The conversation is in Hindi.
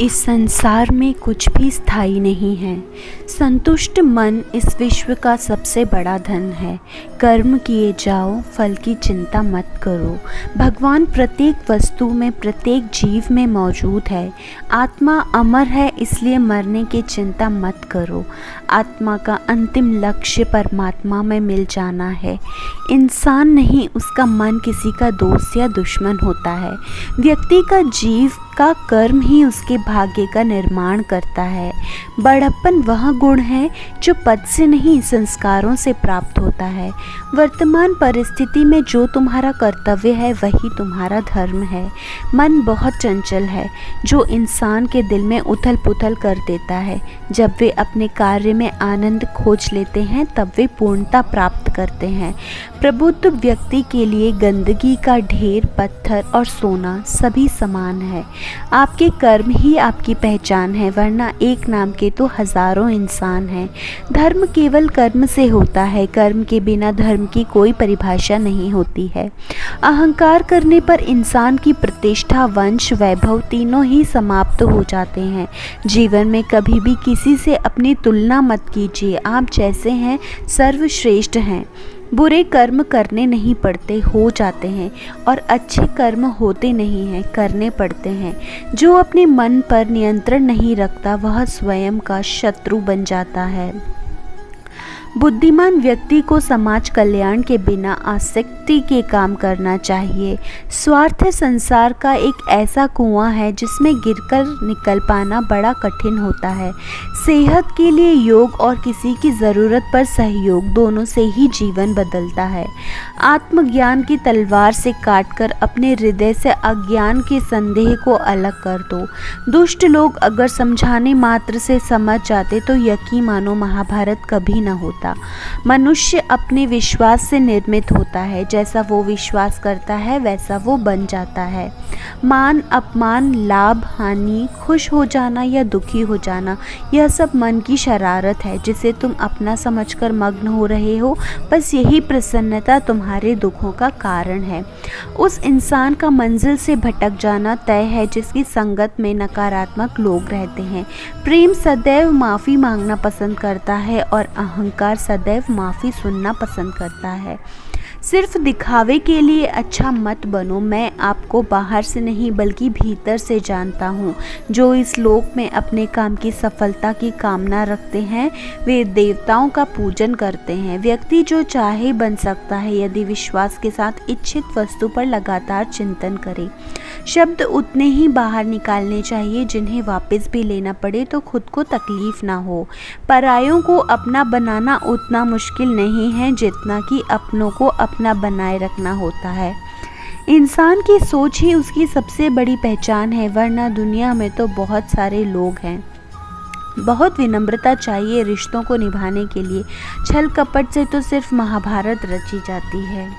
इस संसार में कुछ भी स्थायी नहीं है। संतुष्ट मन इस विश्व का सबसे बड़ा धन है। कर्म किए जाओ, फल की चिंता मत करो। भगवान प्रत्येक वस्तु में, प्रत्येक जीव में मौजूद है। आत्मा अमर है, इसलिए मरने की चिंता मत करो। आत्मा का अंतिम लक्ष्य परमात्मा में मिल जाना है। इंसान नहीं, उसका मन किसी का दोस्त या दुश्मन होता है। व्यक्ति का जीव का कर्म ही उसके भाग्य का निर्माण करता है। बड़प्पन वह गुण है जो पद से नहीं, संस्कारों से प्राप्त होता है। वर्तमान परिस्थिति में जो तुम्हारा कर्तव्य है वही तुम्हारा धर्म है। मन बहुत चंचल है, जो इंसान के दिल में उथल पुथल कर देता है। जब वे अपने कार्य में आनंद खोज लेते हैं तब वे पूर्णता प्राप्त करते हैं। प्रबुद्ध व्यक्ति के लिए गंदगी का ढेर, पत्थर और सोना सभी समान है। आपके कर्म ही आपकी पहचान है, वरना एक नाम के तो हजारों इंसान हैं। धर्म केवल कर्म से होता है। कर्म के बिना धर्म की कोई परिभाषा नहीं होती है। अहंकार करने पर इंसान की प्रतिष्ठा, वंश, वैभव तीनों ही समाप्त हो जाते हैं। जीवन में कभी भी किसी से अपनी तुलना मत कीजिए। आप जैसे हैं सर्वश्रेष्ठ हैं। बुरे कर्म करने नहीं पड़ते, हो जाते हैं, और अच्छे कर्म होते नहीं हैं, करने पड़ते हैं। जो अपने मन पर नियंत्रण नहीं रखता वह स्वयं का शत्रु बन जाता है। बुद्धिमान व्यक्ति को समाज कल्याण के बिना आसक्ति के काम करना चाहिए। स्वार्थ संसार का एक ऐसा कुआं है जिसमें गिरकर निकल पाना बड़ा कठिन होता है। सेहत के लिए योग और किसी की ज़रूरत पर सहयोग, दोनों से ही जीवन बदलता है। आत्मज्ञान की तलवार से काटकर अपने हृदय से अज्ञान के संदेह को अलग कर दो। दुष्ट लोग अगर समझाने मात्र से समझ जाते तो यकीन मानो महाभारत कभी न होता। मनुष्य अपने विश्वास से निर्मित होता है। जैसा वो विश्वास करता है वैसा वो बन जाता है। मान अपमान, लाभ हानि, खुश हो जाना या दुखी हो जाना, यह सब मन की शरारत है जिसे तुम अपना समझकर मग्न हो रहे हो। बस यही प्रसन्नता तुम्हारे दुखों का कारण है। उस इंसान का मंजिल से भटक जाना तय है जिसकी संगत में नकारात्मक लोग रहते हैं। प्रेम सदैव माफ़ी मांगना पसंद करता है और अहंकार सदैव माफ़ी सुनना पसंद करता है। सिर्फ दिखावे के लिए अच्छा मत बनो। मैं आपको बाहर से नहीं बल्कि भीतर से जानता हूँ। जो इस लोक में अपने काम की सफलता की कामना रखते हैं वे देवताओं का पूजन करते हैं। व्यक्ति जो चाहे बन सकता है यदि विश्वास के साथ इच्छित वस्तु पर लगातार चिंतन करे। शब्द उतने ही बाहर निकालने चाहिए जिन्हें वापस भी लेना पड़े तो खुद को तकलीफ ना हो। परायों को अपना बनाना उतना मुश्किल नहीं है जितना कि अपनों को अपना बनाए रखना होता है। इंसान की सोच ही उसकी सबसे बड़ी पहचान है, वरना दुनिया में तो बहुत सारे लोग हैं। बहुत विनम्रता चाहिए रिश्तों को निभाने के लिए। छल कपट से तो सिर्फ महाभारत रची जाती है।